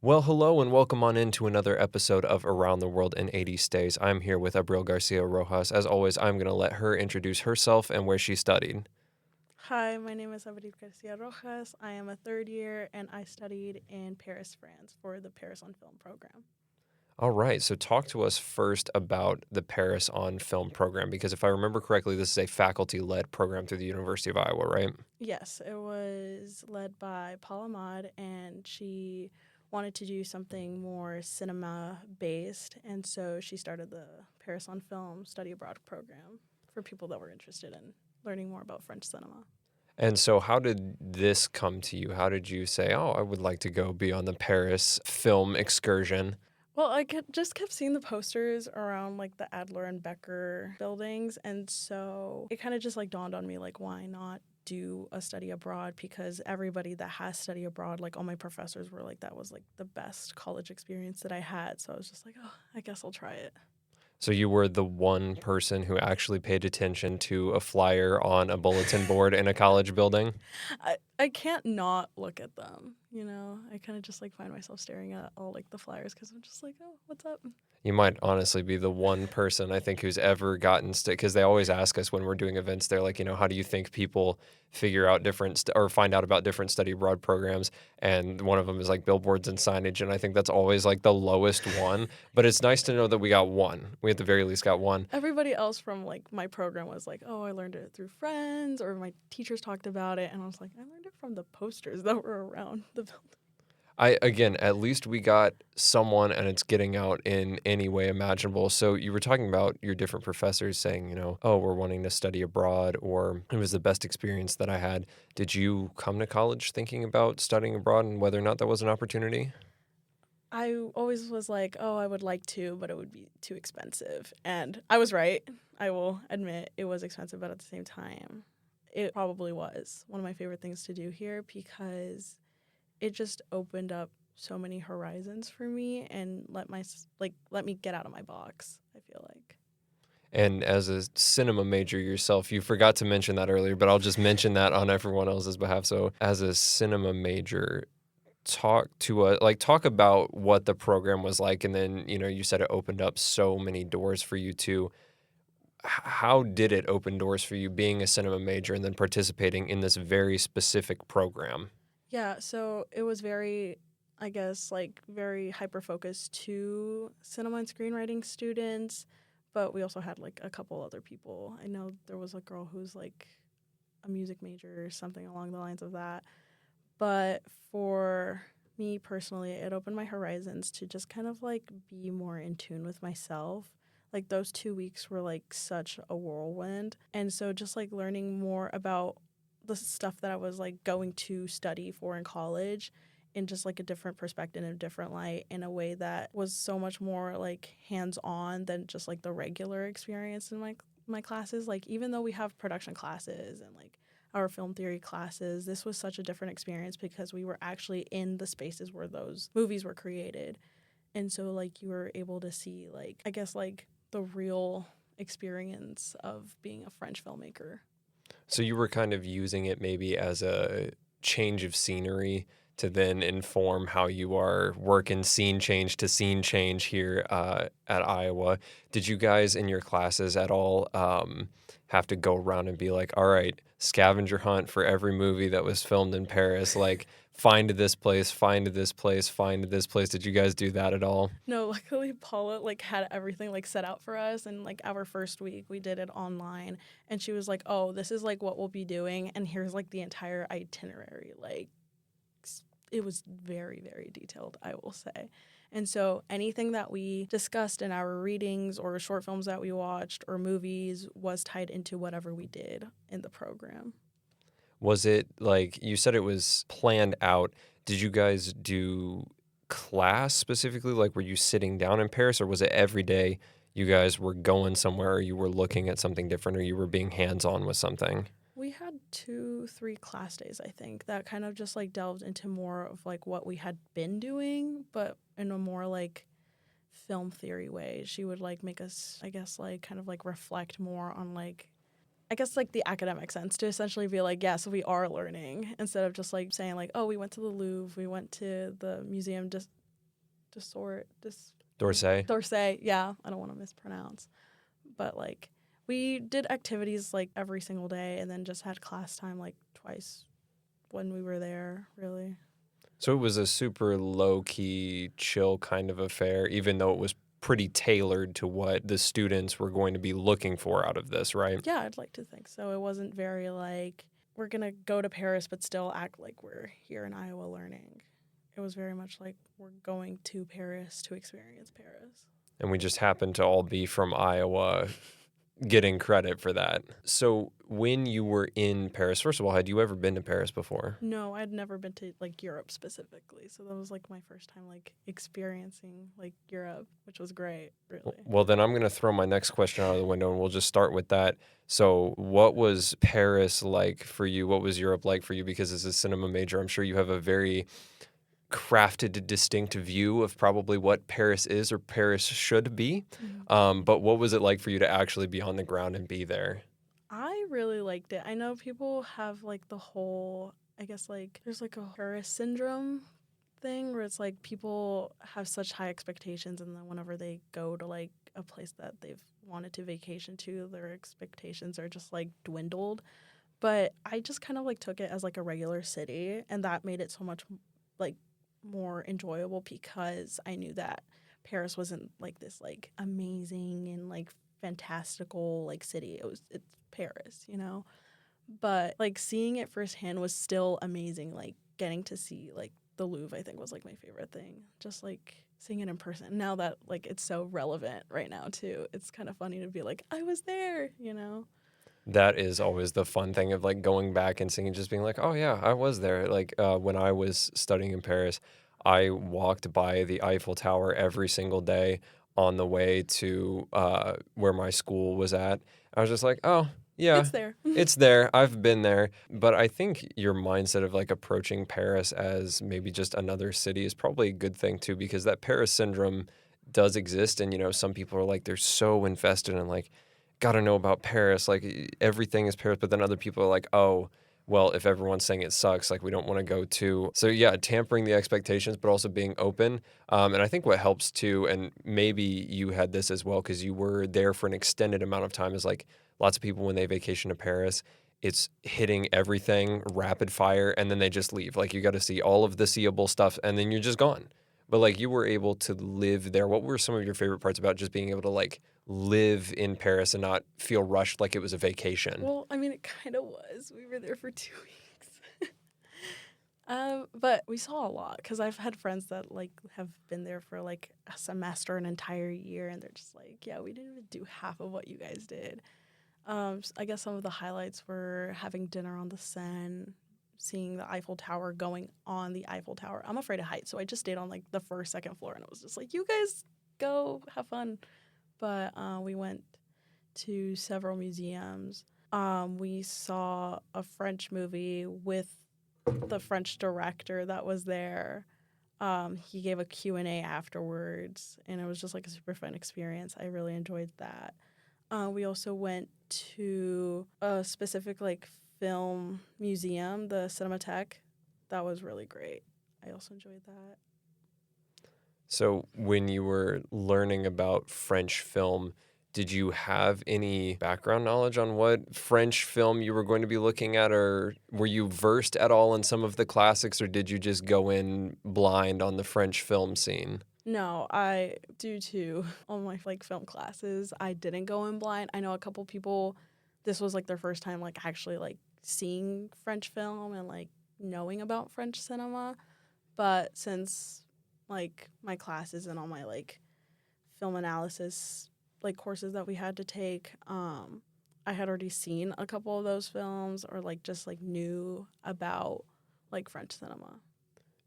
Well, hello and welcome on into another episode of Around the World in 80 Stays. I'm here with Abril Garcia Rojas. As always, I'm going to let her introduce herself and where she studied. Hi, my name is Abril Garcia Rojas. I am a third year and I studied in Paris, France for the Paris on Film program. All right, so talk to us first about the Paris on Film program, because if I remember correctly, this is a faculty-led program through the University of Iowa, right? Yes, it was led by Paula Ahmad and she wanted to do something more cinema based, and so she started the Paris on Film study abroad program for people that were interested in learning more about French cinema. And so how did this come to you? How did you say, oh, I would like to go be on the Paris film excursion? Well, just kept seeing the posters around like the Adler and Becker buildings, and so it kind of just like dawned on me like why not do a study abroad, because everybody that has study abroad, like all my professors were like that was like the best college experience that I had. So I was just like, oh, I guess I'll try it. So you were the one person who actually paid attention to a flyer on a bulletin board in a college building? I can't not look at them, you know. I kind of just like find myself staring at all like the flyers because I'm just like, oh, what's up? You might honestly be the one person I think who's ever gotten because they always ask us when we're doing events. They're like, how do you think people figure out or find out about different study abroad programs? And one of them is like billboards and signage, and I think that's always like the lowest one. But it's nice to know that we got one. We at the very least got one. Everybody else from like my program was like, oh, I learned it through friends or my teachers talked about it, and I was like, I learned it from the posters that were around the building. Again, at least we got someone and it's getting out in any way imaginable. So you were talking about your different professors saying, oh, we're wanting to study abroad, or it was the best experience that I had. Did you come to college thinking about studying abroad and whether or not that was an opportunity? I always was like, oh, I would like to, but it would be too expensive. And I was right. I will admit it was expensive, but at the same time, it probably was one of my favorite things to do here because it just opened up so many horizons for me and let me get out of my box, I feel like. And as a cinema major yourself, you forgot to mention that earlier, but I'll just mention that on everyone else's behalf. So, as a cinema major, talk about what the program was like, and then you said it opened up so many doors for you too. How did it open doors for you being a cinema major and then participating in this very specific program? Yeah, so it was very, I guess, like very hyper focused to cinema and screenwriting students, but we also had like a couple other people. I know there was a girl who's like a music major or something along the lines of that. But for me personally, it opened my horizons to just kind of like be more in tune with myself. Like those 2 weeks were like such a whirlwind. And so just like learning more about the stuff that I was like going to study for in college in just like a different perspective and a different light in a way that was so much more like hands on than just like the regular experience in my classes. Like even though we have production classes and like our film theory classes, this was such a different experience because we were actually in the spaces where those movies were created. And so like you were able to see like I guess like the real experience of being a French filmmaker. So you were kind of using it maybe as a change of scenery to then inform how you are working scene change to scene change here at Iowa. Did you guys in your classes at all have to go around and be like, all right, scavenger hunt for every movie that was filmed in Paris, like find this place, find this place, find this place? Did you guys do that at all? No, luckily Paula like had everything like set out for us, and like our first week we did it online, and she was like, "Oh, this is like what we'll be doing, and here's like the entire itinerary." Like it was very very detailed, I will say. And so anything that we discussed in our readings or short films that we watched or movies was tied into whatever we did in the program. Was it like you said it was planned out? Did you guys do class specifically? Like, were you sitting down in Paris, or was it every day you guys were going somewhere, or you were looking at something different, or you were being hands on with something? We had 2, 3 class days, I think, that kind of just like delved into more of like what we had been doing, but in a more like film theory way. She would like make us, I guess, like kind of like reflect more on like, I guess like the academic sense to essentially be like, yes, we are learning instead of just like saying like, oh, we went to the Louvre, we went to the museum just D'Orsay. D'Orsay. Yeah, I don't want to mispronounce. But like we did activities like every single day and then just had class time like twice when we were there, really. So it was a super low-key, chill kind of affair, even though it was pretty tailored to what the students were going to be looking for out of this, right? Yeah, I'd like to think so. It wasn't very like we're going to go to Paris but still act like we're here in Iowa learning. It was very much like we're going to Paris to experience Paris. And we just happened to all be from Iowa getting credit for that. So when you were in Paris, first of all, had you ever been to Paris before? No, I'd never been to like Europe specifically. So that was like my first time like experiencing like Europe, which was great, really. Well, then I'm going to throw my next question out of the window and we'll just start with that. So, what was Paris like for you? What was Europe like for you? Because as a cinema major, I'm sure you have a very crafted, distinct view of probably what Paris is or Paris should be. But what was it like for you to actually be on the ground and be there? I really liked it. I know people have like the whole, I guess like there's like a Paris syndrome thing where it's like people have such high expectations and then whenever they go to like a place that they've wanted to vacation to, their expectations are just like dwindled. But I just kind of like took it as like a regular city and that made it so much like more enjoyable because I knew that Paris wasn't like this like amazing and like fantastical like city. It's Paris, you know? But like seeing it firsthand was still amazing. Like getting to see like the Louvre, I think was like my favorite thing. Just like seeing it in person. Now that like it's so relevant right now too. It's kind of funny to be like, I was there, you know? That is always the fun thing of like going back and seeing, just being like, oh yeah, I was there. Like when I was studying in Paris, I walked by the Eiffel Tower every single day on the way to where my school was at. I was just like, oh yeah, It's there. it's there. I've been there. But I think your mindset of like approaching Paris as maybe just another city is probably a good thing too, because that Paris syndrome does exist. And, you know, some people are like, they're so invested in like, got to know about Paris. Like everything is Paris. But then other people are like, oh, well, if everyone's saying it sucks, like we don't want to go too. So yeah, tampering the expectations, but also being open. And I think what helps too, and maybe you had this as well because you were there for an extended amount of time, is like lots of people when they vacation to Paris, it's hitting everything rapid fire and then they just leave. Like you got to see all of the seeable stuff and then you're just gone. But like you were able to live there. What were some of your favorite parts about just being able to like live in Paris and not feel rushed like it was a vacation? Well, I mean, it kind of was. We were there for 2 weeks. But we saw a lot because I've had friends that like have been there for like a semester, an entire year, and they're just like, yeah, we didn't even do half of what you guys did. I guess some of the highlights were having dinner on the Seine, seeing the Eiffel Tower, going on the Eiffel Tower. I'm afraid of heights, so I just stayed on like the first, second floor, and it was just like, you guys go have fun. But we went to several museums. We saw a French movie with the French director that was there. He gave a Q&A afterwards, and it was just like a super fun experience. I really enjoyed that. We also went to a specific like film museum, the Cinematheque. That was really great. I also enjoyed that. So when you were learning about French film, did you have any background knowledge on what French film you were going to be looking at, or were you versed at all in some of the classics, or did you just go in blind on the French film scene? No, due to all my like film classes, I didn't go in blind. I know a couple people, this was like their first time like actually like seeing French film and like knowing about French cinema. But since like my classes and all my like film analysis like courses that we had to take, I had already seen a couple of those films or like just like knew about like French cinema.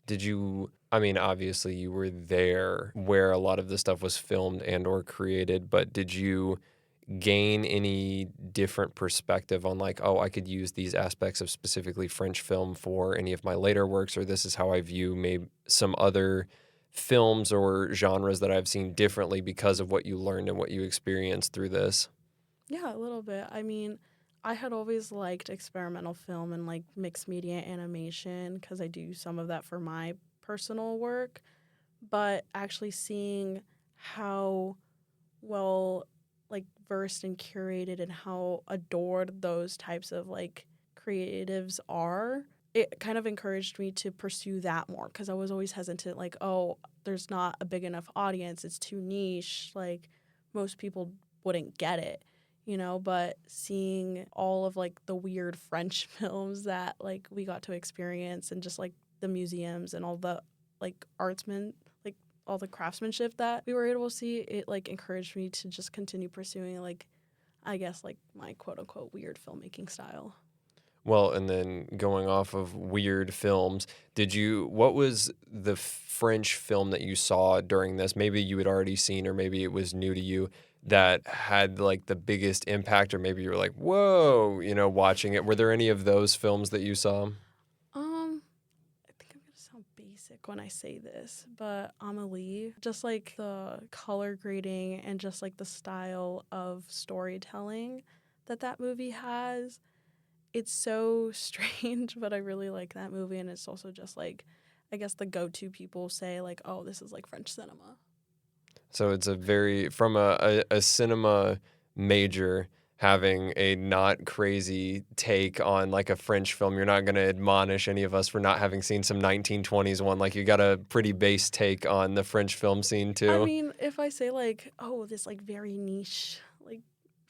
Did you, I mean, obviously you were there where a lot of the stuff was filmed and or created, but did you gain any different perspective on like, oh, I could use these aspects of specifically French film for any of my later works, or this is how I view maybe some other films or genres that I've seen differently because of what you learned and what you experienced through this? Yeah, a little bit. I mean, I had always liked experimental film and like mixed media animation because I do some of that for my personal work. but actually seeing how well like versed and curated and how adored those types of like creatives are, it kind of encouraged me to pursue that more because I was always hesitant, like, oh, there's not a big enough audience, it's too niche, like most people wouldn't get it, you know. But seeing all of like the weird French films that like we got to experience, and just like the museums and all the like artsmen, like all the craftsmanship that we were able to see, it like encouraged me to just continue pursuing like, I guess, like my quote unquote weird filmmaking style. Well, and then going off of weird films, what was the French film that you saw during this? Maybe you had already seen, or maybe it was new to you, that had like the biggest impact, or maybe you were like, whoa, watching it. Were there any of those films that you saw? I think I'm gonna sound basic when I say this, but Amelie, just like the color grading and just like the style of storytelling that movie has, it's so strange, but I really like that movie. And it's also just like, I guess the go-to people say like, oh, this is like French cinema. So it's from a cinema major having a not crazy take on like a French film. You're not going to admonish any of us for not having seen some 1920s one. Like you got a pretty base take on the French film scene I too. mean, if I say like, oh, this like very niche like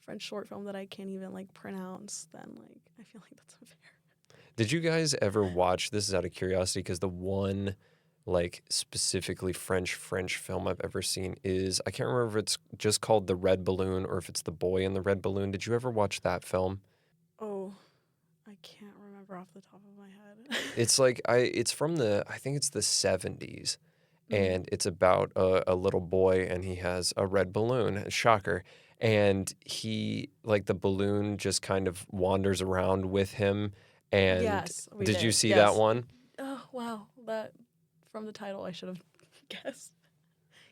French short film that I can't even like pronounce, then like I feel like that's unfair. Did you guys ever watch, this is out of curiosity, because the one like specifically French film I've ever seen is, I can't remember if it's just called The Red Balloon or if it's The Boy in the Red Balloon. Did you ever watch that film? Oh, I can't remember off the top of my head. It's like it's from I think it's the 70s, Mm. and it's about a little boy, and he has a red balloon, shocker, and he, like, the balloon just kind of wanders around with him. And Yes, we did you did. see that Yes. one? Oh, wow. That from the title I should have guessed.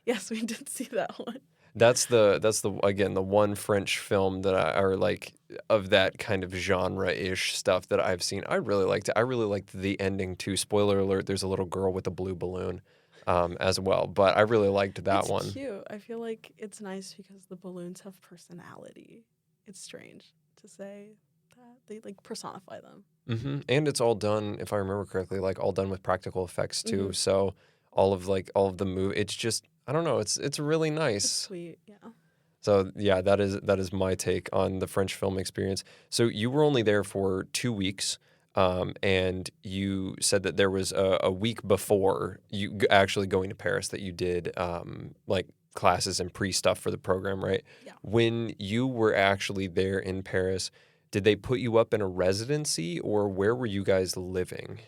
Yes, we did see that one. That's the again, the one French film that or like of that kind of genre-ish stuff that I've seen. I really liked it. I really liked the ending too. Spoiler alert, there's a little girl with a blue balloon as well, but I really liked that It's one. cute. I feel like it's nice because the balloons have personality. It's strange to say that they like personify them. And it's all done, if I remember correctly, like all done with practical effects too. Hmm. So all of the move, it's just, I don't know, it's really It's nice. sweet. Yeah. So yeah, that is my take on the French film experience. So you were only there for 2 weeks, and you said that there was a week before you actually going to Paris that you did like classes and pre stuff for the program, right? Yeah. When you were actually there in Paris, did they put you up in a residency, or where were you guys living?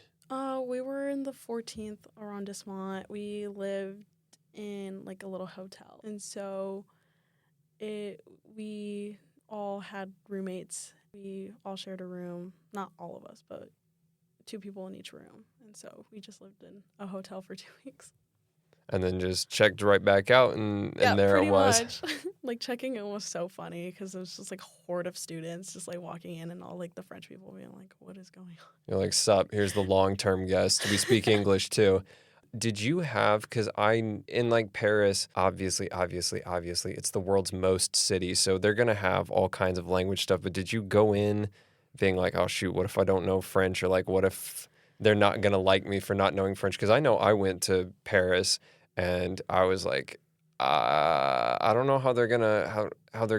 We were in the 14th arrondissement. We lived in like a little hotel, and so it we all had roommates. We all shared a room. Not all of us, but two people in each room. And so we just lived in a hotel for 2 weeks. And then just checked right back out, and Yeah, there it pretty was. much. Like checking in was so funny because it was just like horde of students just like walking in, and all like the French people being like, "What is going on?" You're like, sup, here's the long-term guest. We speak English too. Did you have, because in like Paris, obviously, it's the world's most city, so they're gonna have all kinds of language stuff. But did you go in being like, oh shoot, what if I don't know French? Or like, what if they're not gonna like me for not knowing French? Because I know I went to Paris and I was like, I don't know how they're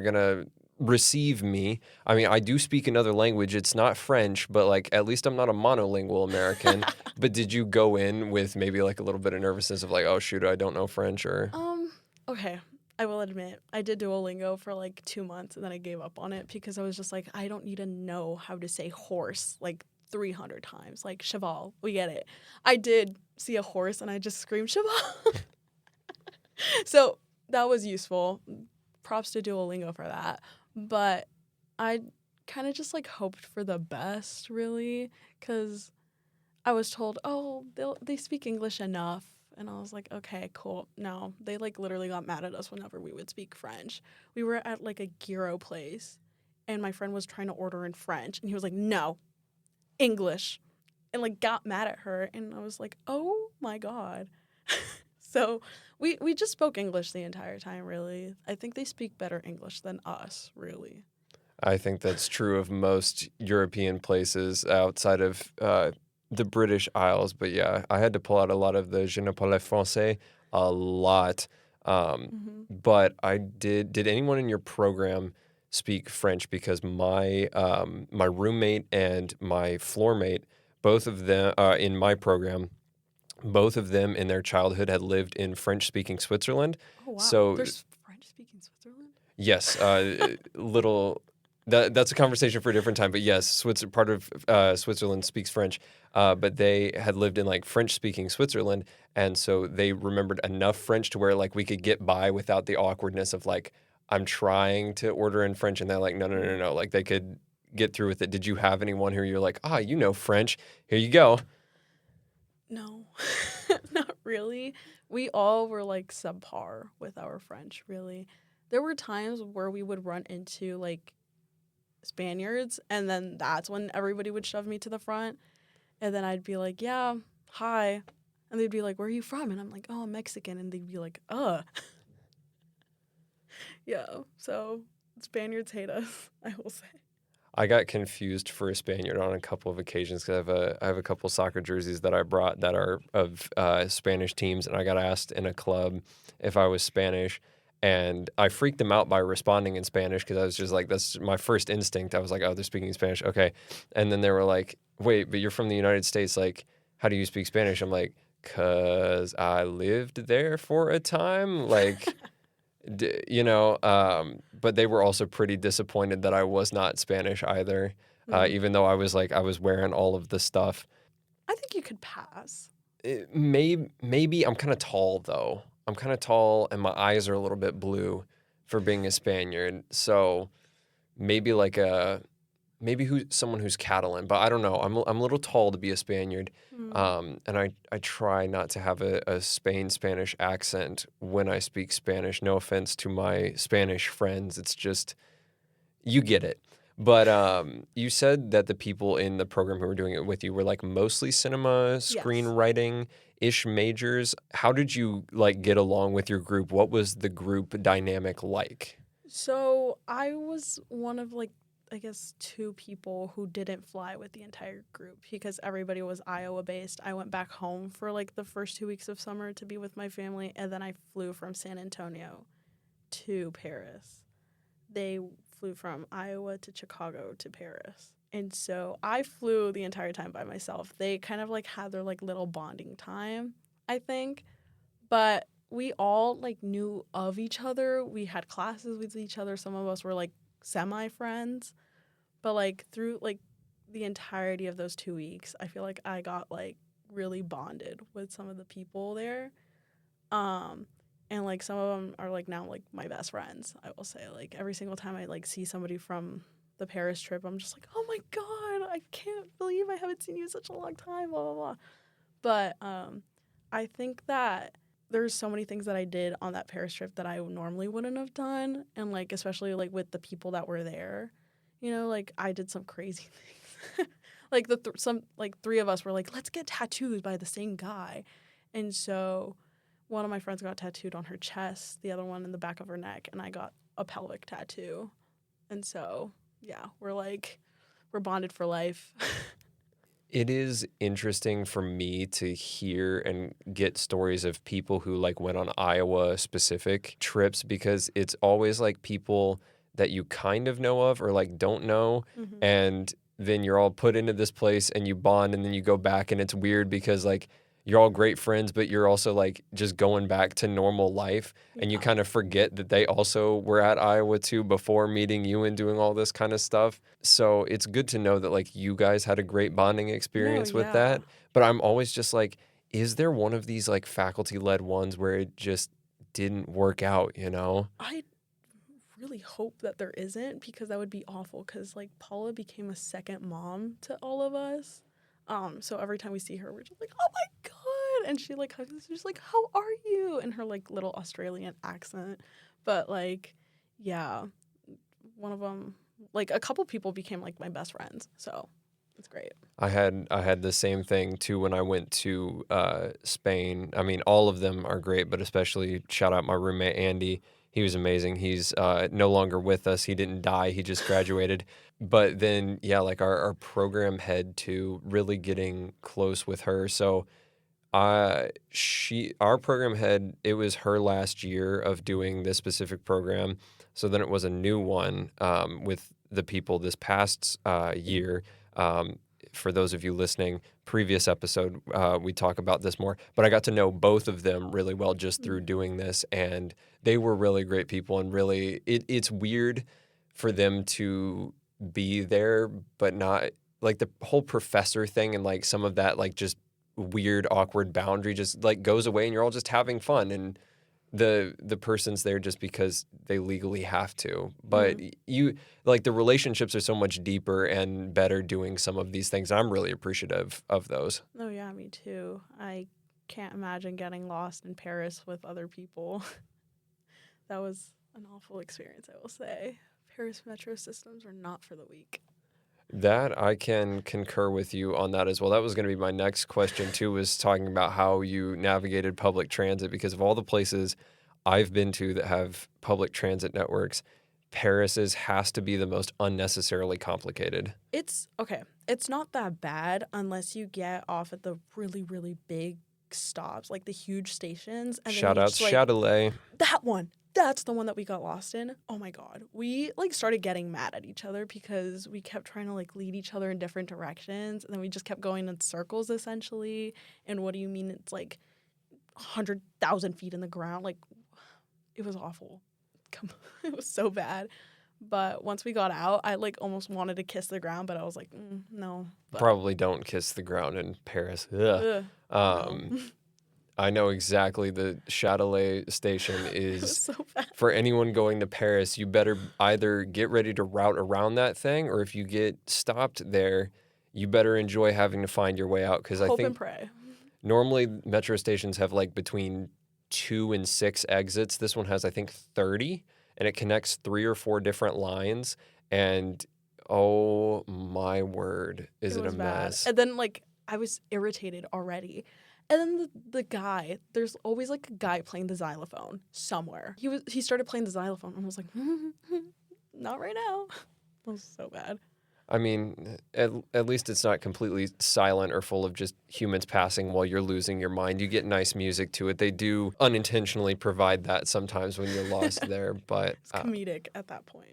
gonna receive me. I mean, I do speak another language. It's not French, but like at least I'm not a monolingual American. But did you go in with maybe like a little bit of nervousness of like, oh shoot, I don't know French, or Um, okay. I will admit, I did Duolingo for like 2 months and then I gave up on it because I was just like, I don't need to know how to say horse like 300 times. Like, cheval, we get it. I did see a horse and I just screamed, cheval. So that was useful. Props to Duolingo for that. But I kind of just like hoped for the best, really, because I was told, oh, they speak English enough. And I was like, okay, cool. No, they like literally got mad at us whenever we would speak French. We were at like a gyro place and my friend was trying to order in French and he was like, no, English. And like got mad at her. And I was like, oh my God. So we just spoke English the entire time, really. I think they speak better English than us, really. I think that's true of most European places outside of the British Isles. But yeah, I had to pull out a lot of the Je ne parle français a lot. Hmm. But I did. Did anyone in your program speak French? Because my roommate and my floor mate, both of them in my program, both of them in their childhood had lived in French-speaking Switzerland. Oh, wow. So There's French speaking Switzerland? yes, little. That's a conversation for a different time. But yes, part of Switzerland speaks French, but they had lived in like French-speaking Switzerland, and so they remembered enough French to where like we could get by without the awkwardness of like I'm trying to order in French, and they're like, no, no, no, no, like they could get through with it. Did you have anyone who you're like, you know French? Here you go. No, not really. We all were like subpar with our French, really. There were times where we would run into like Spaniards, and then that's when everybody would shove me to the front. And then I'd be like, yeah, hi. And they'd be like, where are you from? And I'm like, oh, I'm Mexican. And they'd be like, yeah. So Spaniards hate us, I will say. I got confused for a Spaniard on a couple of occasions because I have a couple soccer jerseys that I brought that are of Spanish teams, and I got asked in a club if I was Spanish, and I freaked them out by responding in Spanish because I was just like, that's my first instinct. I was like, oh, they're speaking Spanish, okay, and then they were like, wait, but you're from the United States, like, how do you speak Spanish? I'm like, cause I lived there for a time, like. But they were also pretty disappointed that I was not Spanish either, Mm. even though I was wearing all of the stuff. I think you could pass. Maybe I'm kind of tall though. I'm kind of tall, and my eyes are a little bit blue for being a Spaniard. So maybe like someone who's Catalan, but I don't know. I'm a little tall to be a Spaniard, Mm. and I try not to have a Spanish accent when I speak Spanish. No offense to my Spanish friends, it's just you get it. But you said that the people in the program who were doing it with you were like mostly cinema, Yes. screenwriting ish majors. How did you like get along with your group? What was the group dynamic like? So I was one of like I guess two people who didn't fly with the entire group because everybody was Iowa based. I went back home for like the first 2 weeks of summer to be with my family, and then I flew from San Antonio to Paris. They flew from Iowa to Chicago to Paris. And so I flew the entire time by myself. They kind of like had their like little bonding time, I think. But we all like knew of each other. We had classes with each other. Some of us were like semi friends. But like through like the entirety of those 2 weeks, I feel like I got like really bonded with some of the people there. Um and like some of them are like now like my best friends. I will say like every single time I like see somebody from the Paris trip, I'm just like, oh my god, I can't believe I haven't seen you in such a long time. Blah blah blah. But I think that there's so many things that I did on that Paris trip that I normally wouldn't have done, and like especially like with the people that were there, like I did some crazy things. Like some like three of us were like, let's get tattoos by the same guy, and so one of my friends got tattooed on her chest, the other one in the back of her neck, and I got a pelvic tattoo, and so yeah, we're bonded for life. It is interesting for me to hear and get stories of people who like went on Iowa specific trips because it's always like people that you kind of know of or like don't know, Hmm. and then you're all put into this place and you bond and then you go back and it's weird because like you're all great friends but you're also like just going back to normal life and you Yeah. kind of forget that they also were at Iowa too before meeting you and doing all this kind of stuff. So it's good to know that like you guys had a great bonding No, experience with yeah. that. But I'm always just like, is there one of these like faculty led ones where it just didn't work out, you know? I really hope that there isn't because that would be awful because like Paula became a second mom to all of us. So every time we see her, we're just like, oh my god, and she like hugs us. She's like, how are you? In her like little Australian accent, but like, yeah, one of them, like a couple people became like my best friends. So It's great. I had the same thing too when I went to Spain. I mean, all of them are great, but especially shout out my roommate Andy. He was amazing. He's no longer with us. He didn't die. He just graduated. But then, yeah, like our program head too, really getting close with her. So our program head, it was her last year of doing this specific program. So then it was a new one with the people this past year. Um, for those of you listening, previous episode, we talk about this more. But I got to know both of them really well just through doing this, and they were really great people. And really, it's weird for them to be there, but not like the whole professor thing and like some of that like just weird awkward boundary just like goes away and you're all just having fun and the person's there just because they legally have to. But you like the relationships are so much deeper and better doing some of these things. I'm really appreciative of those. Oh yeah, me too. I can't imagine getting lost in Paris with other people. That was an awful experience, I will say. Paris metro systems are not for the weak. That I can concur with you on that as well. That was going to be my next question too, was talking about how you navigated public transit because of all the places I've been to that have public transit networks, Paris's has to be the most unnecessarily complicated. It's okay. It's not that bad unless you get off at the really, really big stops, like the huge stations. And Shout then you outs, just, like, Chatelet. that one. That's the one that we got lost in. Oh my god. We like started getting mad at each other because we kept trying to like lead each other in different directions and then we just kept going in circles essentially. And what do you mean it's like 100,000 feet in the ground? Like it was awful. It was so bad. But once we got out, I like almost wanted to kiss the ground, but I was like, no. But, Probably don't kiss the ground in Paris. Ugh. no. I know exactly the Châtelet station It was is so bad. for anyone going to Paris. You better either get ready to route around that thing, or if you get stopped there, you better enjoy having to find your way out. Because I Hope and think pray. normally metro stations have like between 2 and 6 exits. This one has, I think, 30, and it connects 3 or 4 different lines. And oh my word, is it a was bad. mess? And then like I was irritated already. And then the guy, there's always like a guy playing the xylophone somewhere. He started playing the xylophone and I was like, not right now. It was so bad. I mean, at least it's not completely silent or full of just humans passing while you're losing your mind. You get nice music to it. They do unintentionally provide that sometimes when you're lost there. But It's comedic at that point.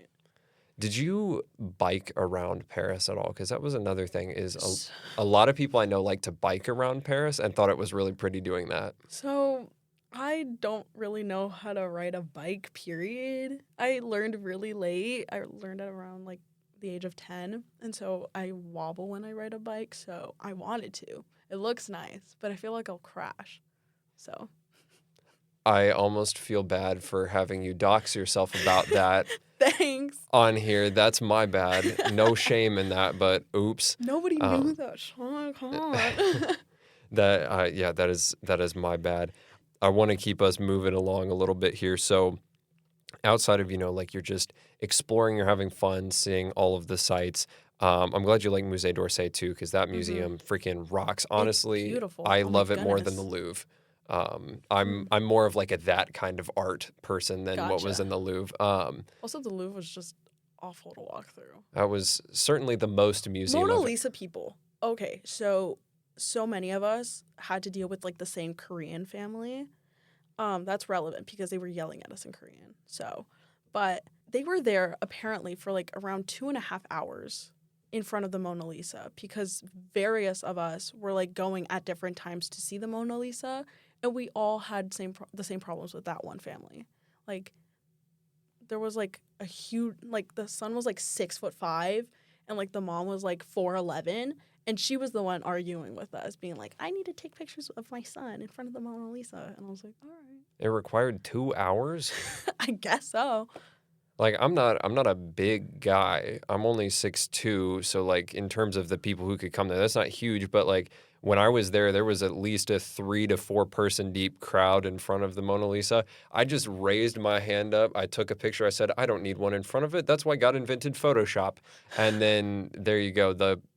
did you bike around Paris at all? Because that was another thing is a lot of people I know like to bike around Paris and thought it was really pretty doing that. So I don't really know how to ride a bike, period. I learned really late. I learned at around like the age of 10. And so I wobble when I ride a bike. So I wanted to. It looks nice, but I feel like I'll crash. So I almost feel bad for having you dox yourself about that thanks. on here. That's my bad. No shame in that, but oops. Nobody knew that. Oh my god. That is my bad. I want to keep us moving along a little bit here. So outside of, like you're just exploring, you're having fun, seeing all of the sites. I'm glad you like Musée d'Orsay too, because that museum freaking rocks. Honestly, beautiful. I Oh my love it more than the goodness. Louvre. I'm more of like that kind of art person than what was Gotcha. in the Louvre. Also, the Louvre was just awful to walk through. That was certainly the most museum. Mona Lisa people. Okay, so many of us had to deal with like the same Korean family. That's relevant because they were yelling at us in Korean. So, but they were there apparently for like around 2.5 hours in front of the Mona Lisa because various of us were like going at different times to see the Mona Lisa, and we all had the same problems with that one family. Like there was like a huge like the son was like 6'5" and like the mom was like 4'11", and she was the one arguing with us, being like, "I need to take pictures of my son in front of the Mona Lisa," and I was like, "All right." It required 2 hours. I guess so. Like I'm not a big guy. I'm only 6'2", so like in terms of the people who could come there, that's not huge, but like when I was there was at least a 3 to 4 person deep crowd in front of the Mona Lisa. I just raised my hand up. I took a picture. I said, "I don't need one in front of it. That's why God invented Photoshop." And then there you go.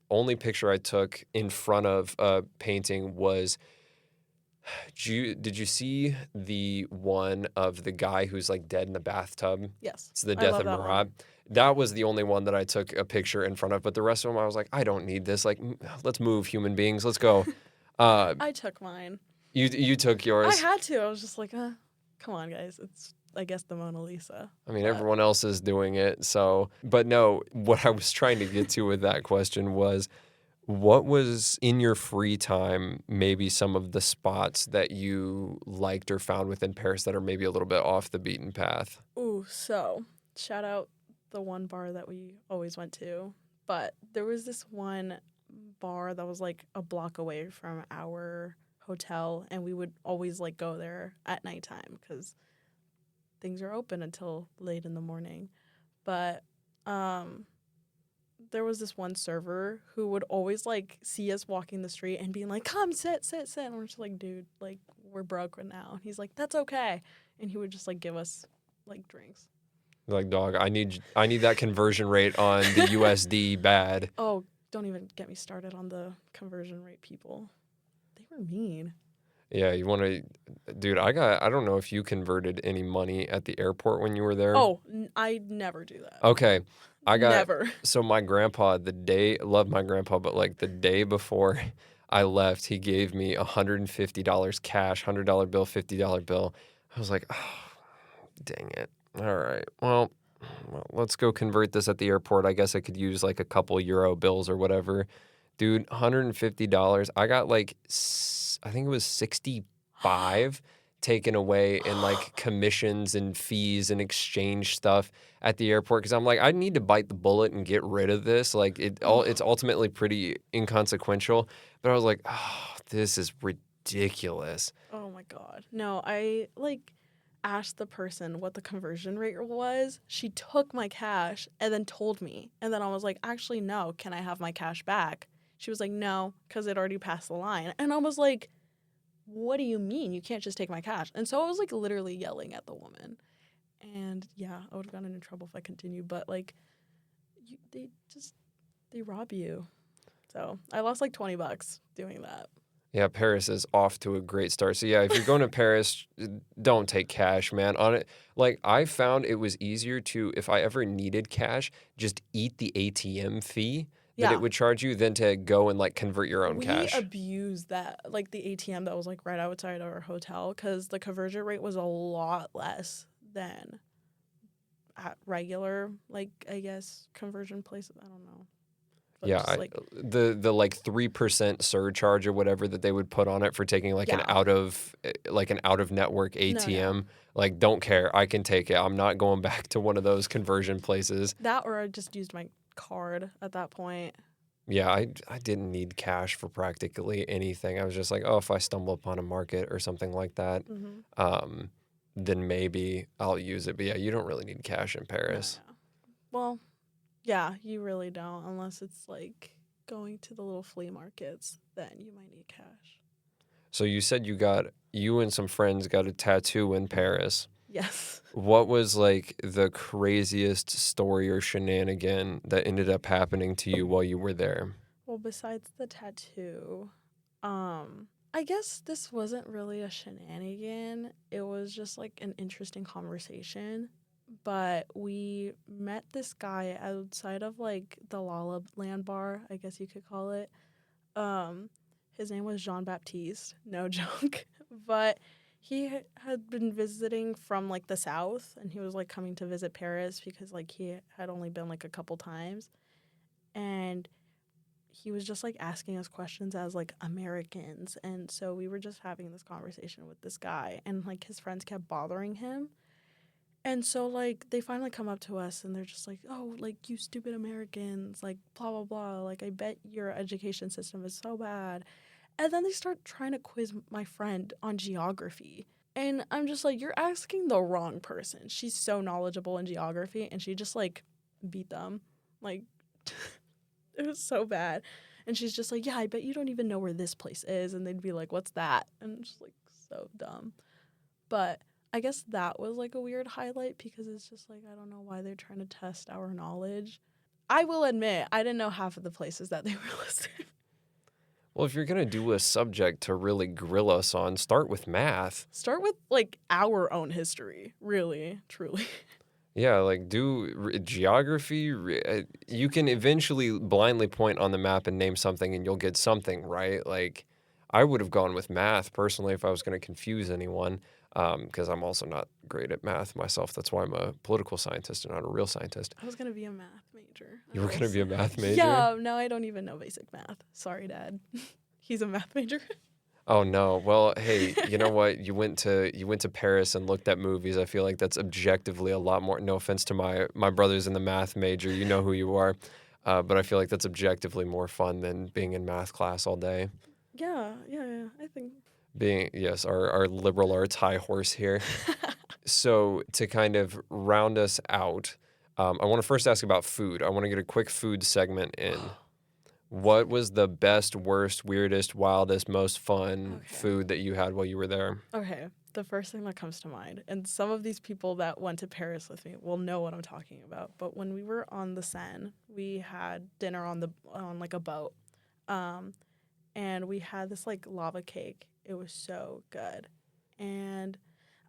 only picture I took in front of a painting was, did you see the one of the guy who's like dead in the bathtub? Yes. It's the I death love of that one. Murad. That was the only one that I took a picture in front of, but the rest of them I was like, I don't need this. Like, let's move, human beings. Let's go. Uh, I took mine. you took I yours. had to. I was just like, come on, guys. It's, I guess, the Mona Lisa. I mean, But everyone else is doing it. So, but no, what I was trying to get to with that question was, what was in your free time, maybe some of the spots that you liked or found within Paris that are maybe a little bit off the beaten path? ooh, so shout out the one bar that we always went to. But there was this one bar that was like a block away from our hotel, and we would always like go there at nighttime because things are open until late in the morning. But um, there was this one server who would always like see us walking the street and being like, "Come, sit, sit, sit." And we're just like, "Dude, like we're broke right now." And he's like, "That's okay," and he would just like give us like drinks. Like, dog, I need that conversion rate on the USD bad. Oh, don't even get me started on the conversion rate people. They were mean. Yeah, you want to, dude, I don't know if you converted any money at the airport when you were there. Oh, I never do that. Okay. Never. So my grandpa, love my grandpa, but like the day before I left, he gave me $150 cash, $100 bill, $50 bill. I was like, oh, dang it. All right. Well, let's go convert this at the airport. I guess I could use like a couple euro bills or whatever. Dude, $150. I got like, I think it was 65 taken away in like commissions and fees and exchange stuff at the airport because I'm like, I need to bite the bullet and get rid of this. Like it's ultimately pretty inconsequential. But I was like, oh, this is ridiculous. Oh my god. No, I like asked the person what the conversion rate was. She took my cash and then told me. And then I was like, "Actually, no. Can I have my cash back?" She was like, "No, cuz it already passed the line." And I was like, "What do you mean? You can't just take my cash?" And so I was like literally yelling at the woman. And yeah, I would have gotten in trouble if I continued, but like they rob you. So, I lost like $20 doing that. Yeah, Paris is off to a great start. So yeah, if you're going to Paris, don't take cash, man. On it, like I found it was easier to, if I ever needed cash, just eat the ATM fee that it Yeah. would charge you than to go and like convert your own We cash. abused that, like the ATM that was like right outside our hotel, because the conversion rate was a lot less than at regular, like I guess conversion places. I don't know, but Yeah, just like the like 3% surcharge or whatever that they would put on it for taking like yeah, an out of network no, yeah, ATM. Like, don't care. I can take it. I'm not going back to one of those conversion places. that or I just used my card at that point. Yeah, I didn't need cash for practically anything. I was just like, oh, if I stumble upon a market or something like that, Mm-hmm. um, then maybe I'll use it. But yeah, you don't really need cash in No, Paris. yeah, well, yeah, you really don't unless it's like going to the little flea markets. Then you might need cash. So you said you and some friends got a tattoo in Paris. Yes. What was like the craziest story or shenanigan that ended up happening to you while you were there? Well, besides the tattoo, I guess this wasn't really a shenanigan. It was just like an interesting conversation. But we met this guy outside of like the Lala Land bar, I guess you could call it. Um, his name was Jean Baptiste, no joke. But he had been visiting from like the south, and he was like coming to visit Paris because like he had only been like a couple times. And he was just like asking us questions as like Americans. And so we were just having this conversation with this guy, and like his friends kept bothering him. And so like they finally come up to us and they're just like, "Oh, like you stupid Americans, like blah blah blah. Like I bet your education system is so bad." And then they start trying to quiz my friend on geography. And I'm just like, "You're asking the wrong person. She's so knowledgeable in geography," and she just like beat them. Like it was so bad. And she's just like, "Yeah, I bet you don't even know where this place is." And they'd be like, "What's that?" And it's just like so dumb. But I guess that was like a weird highlight because it's just like, I don't know why they're trying to test our knowledge. I will admit, I didn't know half of the places that they were listed. Well, if you're going to do a subject to really grill us on, start with math. Start with, like, our own history, really, truly. Yeah, like do geography. You can eventually blindly point on the map and name something and you'll get something, right? Like, I would have gone with math personally if I was going to confuse anyone, because I'm also not great at math myself. That's why I'm a political scientist and not a real scientist. I was going to be a math major. You were going to be a math major? Yeah, no, I don't even know basic math. Sorry, Dad. He's a math major. Oh no. Well, hey, you know what? You went to Paris and looked at movies. I feel like that's objectively a lot more. No offense to my brothers in the math major. You know who you are, but I feel like that's objectively more fun than being in math class all day. Yeah, I think. Being yes, our liberal arts high horse here. So to kind of round us out, I want to first ask about food. I want to get a quick food segment in. What was the best, worst, weirdest, wildest, most fun food that you had while you were there? Okay, the first thing that comes to mind, and some of these people that went to Paris with me will know what I'm talking about. But when we were on the Seine, we had dinner on like a boat, and we had this like lava cake. It was so good, and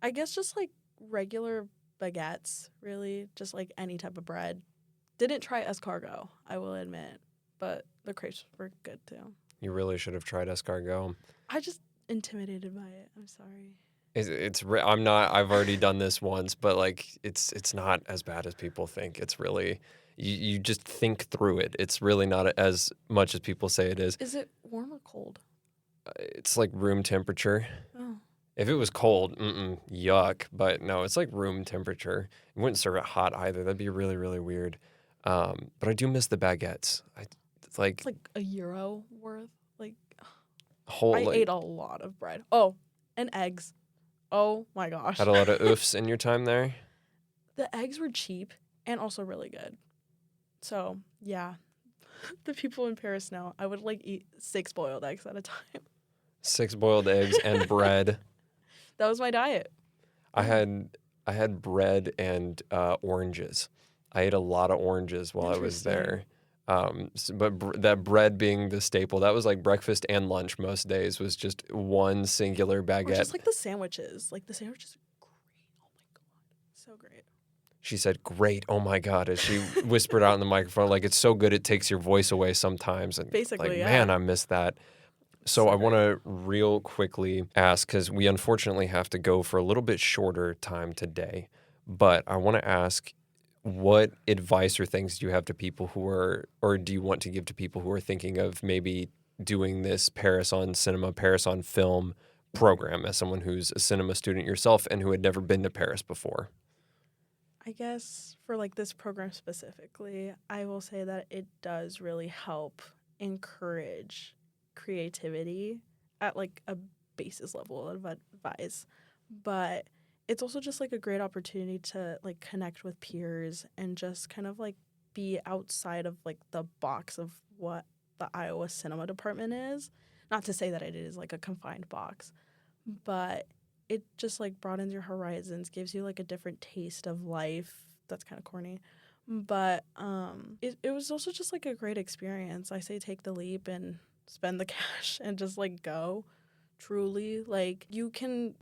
I guess just like regular baguettes, really, just like any type of bread. Didn't try escargot, I will admit, but the crepes were good too. You really should have tried escargot. I just intimidated by it. I'm sorry. I'm not. I've already done this once, but like it's not as bad as people think. It's really you just think through it. It's really not as much as people say it is. Is it warm or cold? It's like room temperature. Oh. If it was cold, yuck. But no, it's like room temperature. You wouldn't serve it hot either. That'd be really, really weird. But I do miss the baguettes. It's like €1 worth. Like, whole. I Like, ate a lot of bread. Oh, and eggs. Oh my gosh. had a lot of oofs in your time there. The eggs were cheap and also really good. So yeah, the people in Paris know I would like eat 6 boiled eggs at a time. 6 boiled eggs and bread. That was my diet. I had bread and oranges. I ate a lot of oranges while I was there. That bread being the staple, that was like breakfast and lunch most days, was just one singular Or baguette. just like the sandwiches. Like the sandwiches are great. Oh my god. So great. She said, "Great, oh my God," as she whispered out in the microphone, like it's so good it takes your voice away sometimes. And Basically, like, yeah. man, I miss that. So I want to real quickly ask, because we unfortunately have to go for a little bit shorter time today, but I want to ask, what advice or things do you have to people who are, or do you want to give to people who are thinking of maybe doing this Paris on Cinema, Paris on Film program, as someone who's a cinema student yourself and who had never been to Paris before? I guess for like this program specifically, I will say that it does really help encourage creativity at like a basis level of advice. But it's also just like a great opportunity to like connect with peers and just kind of like be outside of like the box of what the Iowa cinema department is. Not to say that it is like a confined box, but it just like broadens your horizons, gives you like a different taste of life. That's kind of corny, but it was also just like a great experience. I say take the leap and spend the cash and just like go. Truly, like you can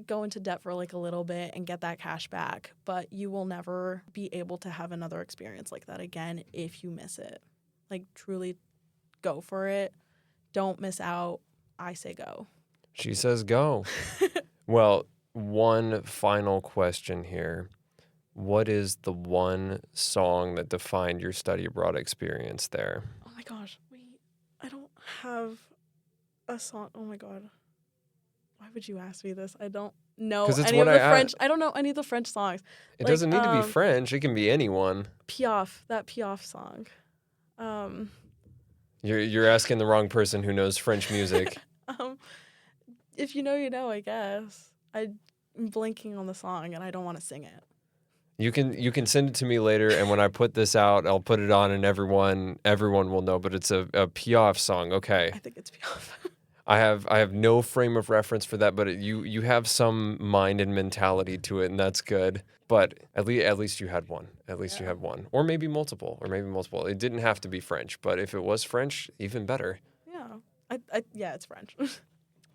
go into debt for like a little bit and get that cash back, but you will never be able to have another experience like that again if you miss it. Like truly go for it. Don't miss out. I say go. She says go. Well, one final question here. What is the one song that defined your study abroad experience there? Oh my gosh. Wait. I don't have a song. Oh my god. Why would you ask me this? I don't know 'Cause it's any what of the I French. I don't know any of the French songs. It Like, doesn't need to be French. It can be anyone. Piaf, that Piaf song. You're asking the wrong person who knows French music. If you know, you know, I guess. I'm blanking on the song and I don't want to sing it. You can send it to me later, and when I put this out, I'll put it on, and everyone will know. But it's a Piaf song. Okay. I think it's Piaf. I have no frame of reference for that, but you have some mind and mentality to it, and that's good. But at least you had one. At least you Yeah. had one, or maybe multiple, or maybe multiple. It didn't have to be French, but if it was French, even better. Yeah. Yeah, it's French.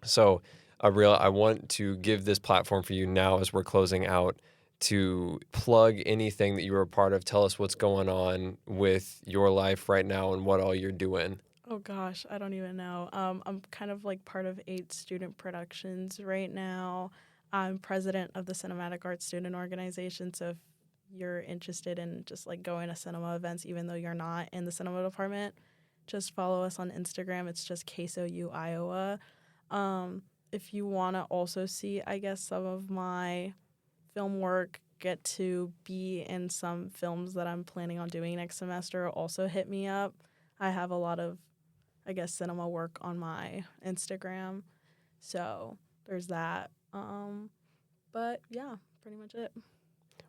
So, Abril, I want to give this platform for you now as we're closing out to plug anything that you were a part of. Tell us what's going on with your life right now and what all you're doing. Oh gosh, I don't even know. I'm kind of like part of 8 student productions right now. I'm president of the Cinematic Arts Student Organization. So if you're interested in just like going to cinema events, even though you're not in the cinema department, just follow us on Instagram. It's just KSOU Iowa. If you want to also see, I guess, some of my film work, get to be in some films that I'm planning on doing next semester, also hit me up. I have a lot of, I guess, cinema work on my Instagram. So there's that. But yeah, pretty much it.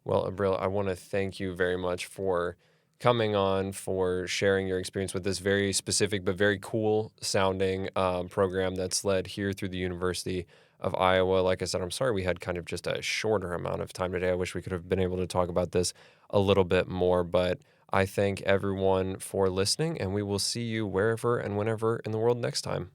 Well, Abril, I want to thank you very much for coming on, for sharing your experience with this very specific but very cool sounding program that's led here through the University of Iowa. Like I said, I'm sorry we had kind of just a shorter amount of time today. I wish we could have been able to talk about this a little bit more, but I thank everyone for listening, and we will see you wherever and whenever in the world next time.